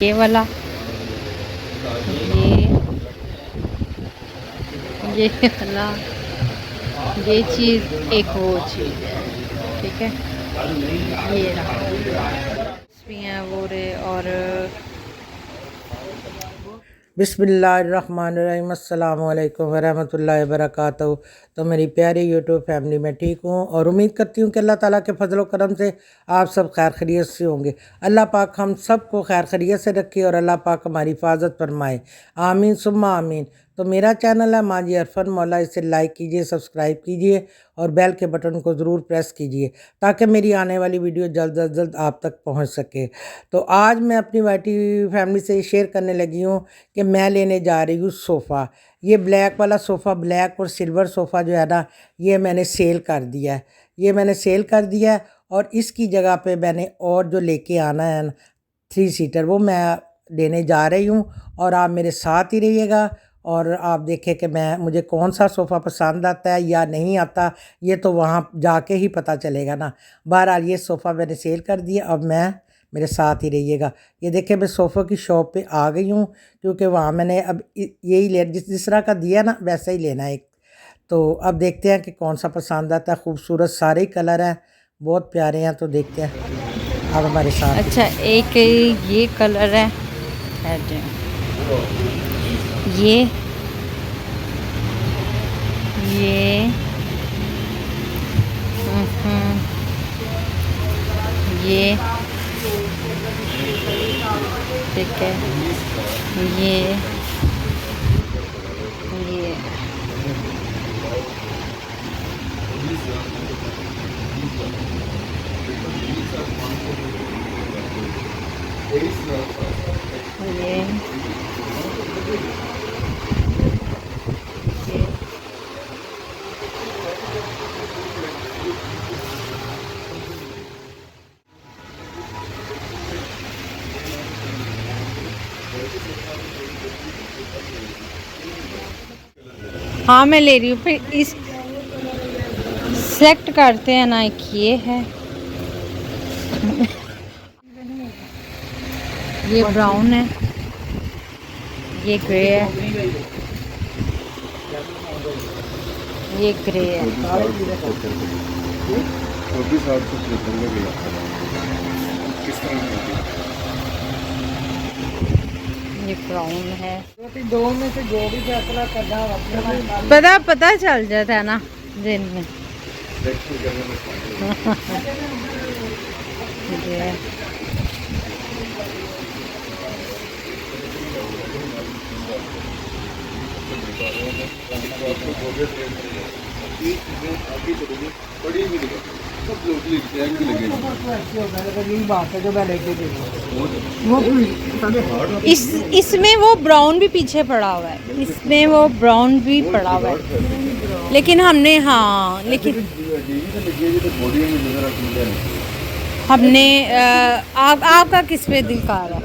ये वाला, ये वाला, ये चीज़, एक वो चीज़ है। ठीक है, ये रहा भी हैं वो रे। और बिस्मिल्लाहिर्रहमानिर्रहीम, अस्सलाम वालेकुम वरहमतुल्लाहि वबरकातुहू। तो मेरी प्यारी यूट्यूब फैमिली में ठीक हूँ और उम्मीद करती हूँ कि अल्लाह ताला के फजल व करम से आप सब खैर खैरियत से होंगे। अल्लाह पाक हम सब को खैर खैरियत से रखे और अल्लाह पाक हमारी हिफाजत फरमाए, आमीन सुम्मा आमीन। तो मेरा चैनल है माजी अरफन मौला, इसे लाइक कीजिए, सब्सक्राइब कीजिए और बेल के बटन को ज़रूर प्रेस कीजिए ताकि मेरी आने वाली वीडियो जल्द अज जल्द आप तक पहुंच सके। तो आज मैं अपनी वाइटी फैमिली से शेयर करने लगी हूँ कि मैं लेने जा रही हूँ सोफ़ा। ये ब्लैक वाला सोफ़ा, ब्लैक और सिल्वर सोफ़ा जो है ना, ये मैंने सेल कर दिया है। ये मैंने सेल कर दिया है और इसकी जगह पे मैंने और जो लेके आना है ना 3 सीटर, वो मैं लेने जा रही हूँ और आप मेरे साथ ही रहिएगा और आप देखें कि मुझे कौन सा सोफ़ा पसंद आता है या नहीं आता, ये तो वहाँ जाके ही पता चलेगा ना। बहरहाल ये सोफ़ा मैंने सेल कर दिया, अब मैं मेरे साथ ही रहिएगा। ये देखिए मैं सोफ़े की शॉप पे आ गई हूँ क्योंकि वहाँ मैंने अब यही ले, जिस तरह का दिया ना वैसा ही लेना है एक। तो अब देखते हैं कि कौन सा पसंद आता है। खूबसूरत सारे ही कलर हैं, बहुत प्यारे हैं, तो देखते हैं अब हमारे साथ। अच्छा, एक ये कलर है, ये ये ये ठीक है, ये ये ये हाँ मैं ले रही हूँ। फिर इस सेलेक्ट करते हैं ना, एक ये है, ये ब्राउन है, ये ग्रे है, ये ग्रे है, ये ब्राउन है। दो में से जो भी फैसला करना पता चल जाता है ना दिन में। ये इसमें वो ब्राउन भी पीछे पड़ा हुआ है, इसमें वो ब्राउन भी पड़ा हुआ है, लेकिन हमने, हाँ लेकिन हमने आपका किस पे दिल कर रहा है?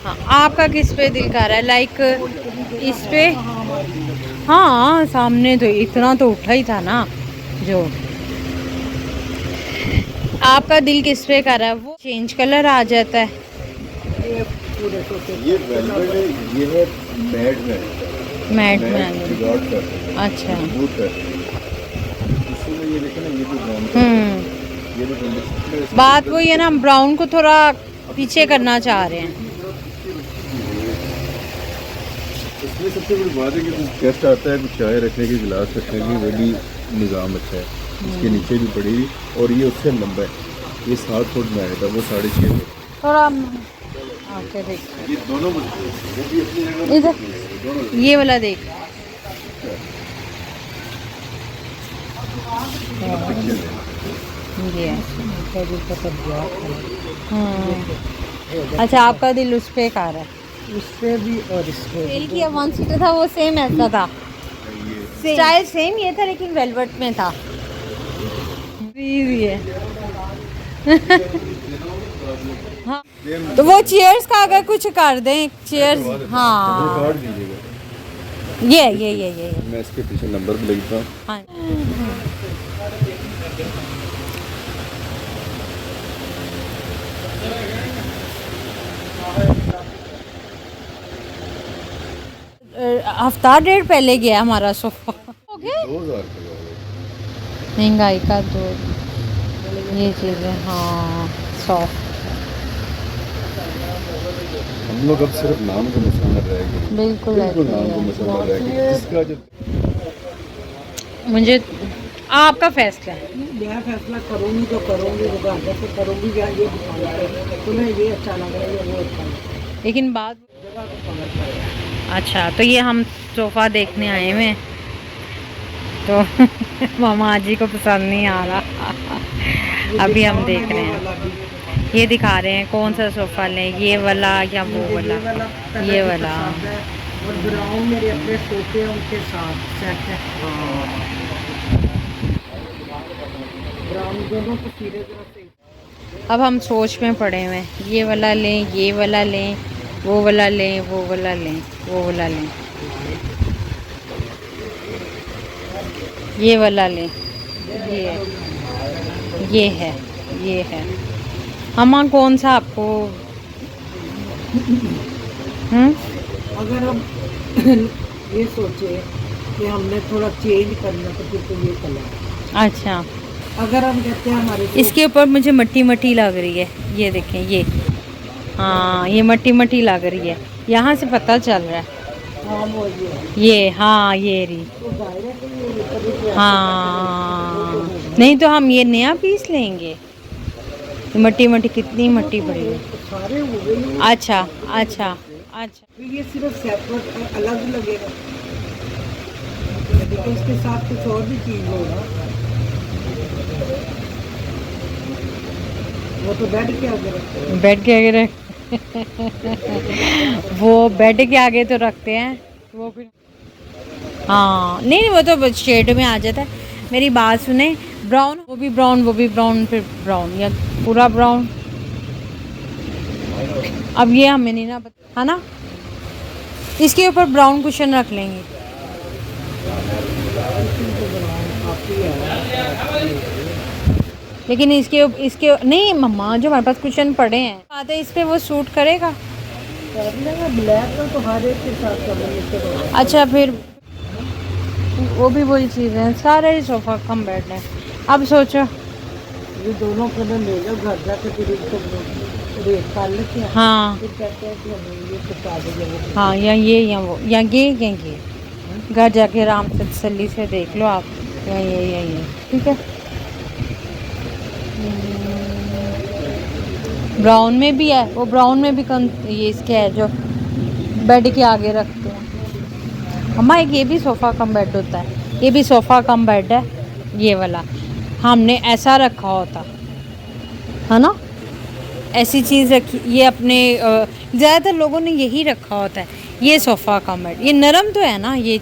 हाँ, आपका किस पे दिल कर रहा है? लाइक इस पे। हाँ सामने तो इतना तो उठा ही था ना। जो आपका दिल किस पे कर रहा है वो चेंज कलर आ जाता है। ये वेलवेट है, ये है मैट में, मैट में अच्छा। इसमें ये देखें ना, ये भी ब्राउन ये भी बात वही है ना, हम ब्राउन को थोड़ा पीछे करना चाह रहे हैं। इसमें सबसे बड़ी बात है कि कुछ गेस्ट आता है, कुछ चाय रखने की, गिलास रखने की, वो भी निज़ाम अच्छा है। इसके नीचे भी पड़ी हुई और ये उससे लंबा है, ये 7 फुट में आया था, वो 6.5 फुट। थोड़ा आके देख, ये दोनों इधर ये वाला देख। ये अच्छा, आपका दिल उस पे कर रहा है। उस पे भी और इस पे सेल किया 1 सीटर था, वो सेम ऐसा था, स्टाइल सेम ये था लेकिन वेलवेट में था। ये हाँ, तो वो चेयर्स का अगर कुछ कर दें, चेयर्स, हाँ कार्ड दीजिएगा। ये मैं इसके पीछे नंबर भी लिखता हूँ। हाँ। हफ्ता डेढ़ पहले गया हमारा सोफा। हो गया 2000 का महंगाई का तो ये चीज़ें, हाँ सॉफ्ट। हम लोग अब सिर्फ नाम का मसाला रह गए, बिल्कुल बिल्कुल ऐसे नाम ही का है। मसाला रह गया, जिसका जो मुझे आपका फैसला है। मैं फैसला करूँगी तो करूँगी, दुकानदार से करूँगी या ये दुकान पे तुम्हें ये अच्छा लग रहा है या वो अच्छा लग रहा है, लेकिन बात जगह तो पकड़ पड़ेगा। अच्छा, तो ये हम सोफ़ा देखने आए हुए हैं, तो मामा जी को पसंद नहीं आ रहा। अभी हम देख रहे हैं, ये दिखा रहे हैं कौन सा सोफ़ा लें, ये वाला या वो वाला। ये वाला और ब्राउन मेरे अपने सोफे हैं उनके साथ सेट है। ब्राउन दोनों तस्वीरें जरा सही। अब हम सोच में पड़े हुए हैं, ये वाला लें, ये वाला लें, वो वाला लें, वो वाला लें, वो वाला लें, ये वाला लें, ये है, ये है। अम्मा कौन सा आपको अगर हम ये सोचे कि हमने थोड़ा चेंज करना तो फिर तो ये कलर। अच्छा, अगर हम कहते हैं हमारे इसके ऊपर मुझे मट्टी मट्टी लग रही है, ये देखें ये, हाँ ये मट्टी मट्टी लग रही है, यहाँ से पता चल रहा है। हाँ वो ये हाँ ये रही, तो दायरे को ये कभी भी हाँ नहीं तो हम ये नया पीस लेंगे। मट्टी मट्टी कितनी मट्टी पड़ी है। सारे हो गए। अच्छा अच्छा अच्छा, फिर ये सिर्फ सेपरेट अलग लगेगा, लेकिन इसके साथ कुछ और भी चीज़ होगा। वो तो बेड के आगे रखते हैं। बेड के आगे रख वो बेड के आगे तो रखते हैं वो फिर, हाँ नहीं वो तो शेड में आ जाता है। मेरी बात सुने, ब्राउन वो भी ब्राउन, वो भी ब्राउन, फिर ब्राउन या पूरा ब्राउन। अब ये हमें नहीं ना पता है ना, इसके ऊपर ब्राउन कुशन रख लेंगे। लेकिन इसके नहीं मम्मा, जो हमारे पास कुशन पड़े हैं आते इस पे वो सूट करेगा। ब्लैक का तो हर एक के साथ करेंगे। अच्छा फिर वो भी वही चीज़ है, सारे ही सोफ़ा कम बेड है। अब सोचो ये दोनों कलर ले लो, घर जाके फिर इसको रेट कर लेते हैं। हाँ फिर कहते हैं कि हमें ये कुछ आ गया। हाँ, या ये या वो या ये घर जाके आराम से तसल्ली से देख लो आप, या ये ठीक है। ब्राउन में भी है, वो ब्राउन में भी ये इसके है जो बेड के आगे रखते हैं। अम्मा एक ये भी सोफ़ा कम बेड होता है, ये भी सोफ़ा कम बेड है, ये वाला हमने ऐसा रखा होता है ना, ऐसी चीज़ रखी। ये अपने ज़्यादातर लोगों ने यही रखा होता है, ये सोफ़ा कम बेड। ये नरम तो है ना, ये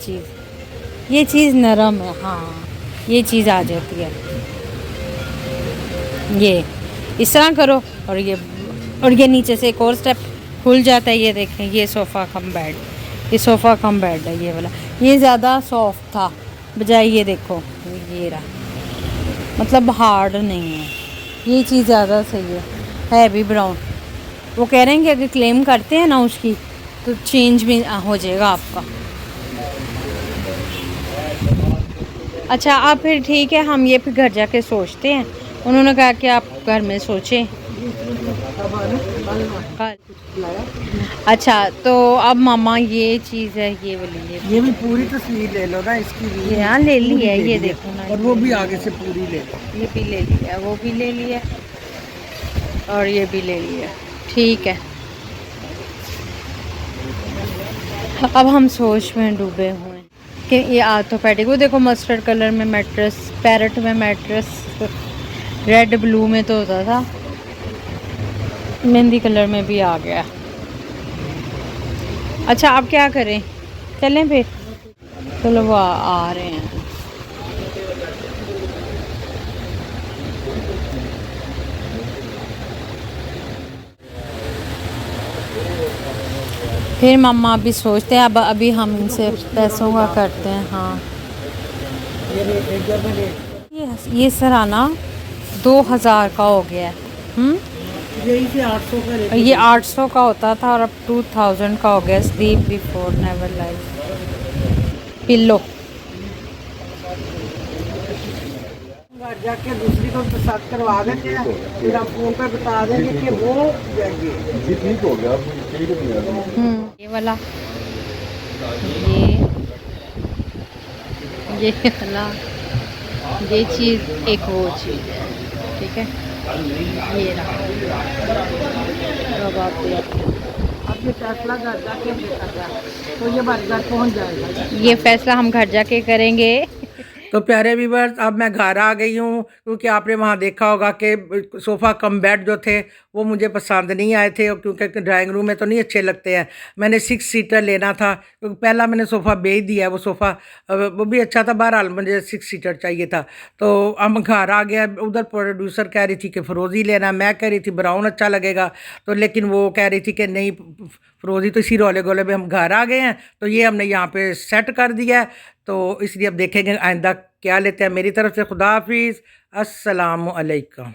चीज़ नरम है, हाँ ये चीज़ आ जाती है। ये इस तरह करो और ये नीचे से एक और स्टेप खुल जाता है। ये देखें, ये सोफ़ा कम बेड, ये सोफ़ा कम बेड है ये वाला। ये ज़्यादा सॉफ्ट था बजाय ये देखो ये रहा, मतलब हार्ड नहीं है। ये चीज़ ज़्यादा सही है भी ब्राउन। वो कह रहे हैं कि अगर क्लेम करते हैं ना उसकी तो चेंज भी हो जाएगा आपका। अच्छा अब फिर ठीक है, हम ये फिर घर जाके सोचते हैं। उन्होंने कहा कि आप घर में सोचें कल। अच्छा तो अब मामा ये चीज़ है, ये वाली ये भी पूरी तस्वीर ले लो ना इसकी भी। ये यहाँ ले ली है, ये ले देखो ना, और वो भी आगे से पूरी ले लो। ये भी ले लिया, वो भी ले लिया और ये भी ले लिया, ठीक है। अब हम सोच में डूबे हुए हैं कि ये आर्थोपेडिक, वो देखो मस्टर्ड कलर में मैट्रेस, पैरेट में मैट्रेस, रेड ब्लू में तो होता था, मेहंदी कलर में भी आ गया। अच्छा अब क्या करें, चलें फिर? चलो वो आ रहे हैं। फिर मम्मा अभी सोचते हैं, अब अभी हम इनसे पैसों का करते हैं। हाँ ये सराना 2000 का हो गया है। यही से 800 का ये 800 का होता था और अब 2000 का हो गया। Sleep before never life. Pillow. घर जाके दूसरी को साथ करवा देते हैं, फिर हम फोन पे बता देंगे कि वो जाएंगे। जी ठीक हो गया, आप ठीक है नहीं आ ये वाला, ये वाला, ये चीज़ एक वो चीज़ है, ठीक है। ये रहा, अब आप देखिए। अब ये फैसला घर जाके हमने करना है, तो ये हमारे घर पहुंच जाएगा। ये फैसला हम घर जाके करेंगे। तो प्यारे व्यूअर्स, अब मैं घर आ गई हूँ, क्योंकि आपने वहाँ देखा होगा कि सोफ़ा कम बेड जो थे वो मुझे पसंद नहीं आए थे, और क्योंकि ड्राइंग रूम में तो नहीं अच्छे लगते हैं। मैंने 6 सीटर लेना था, क्योंकि पहला मैंने सोफ़ा बेच दिया है। वो सोफ़ा वो भी अच्छा था, बहरहाल मुझे 6 सीटर चाहिए था। तो हम घर आ गया। उधर प्रोड्यूसर कह रही थी कि फ़िरोज़ी लेना, मैं कह रही थी ब्राउन अच्छा लगेगा, तो लेकिन वो कह रही थी कि नहीं फ़िरोज़ी। तो इसी रोले गोले में हम घर आ गए हैं। तो ये हमने यहाँ पे सेट कर दिया है, तो इसलिए अब देखेंगे आइंदा क्या लेते हैं। मेरी तरफ से खुदा हाफिज़, अस्सलामु अलैकुम।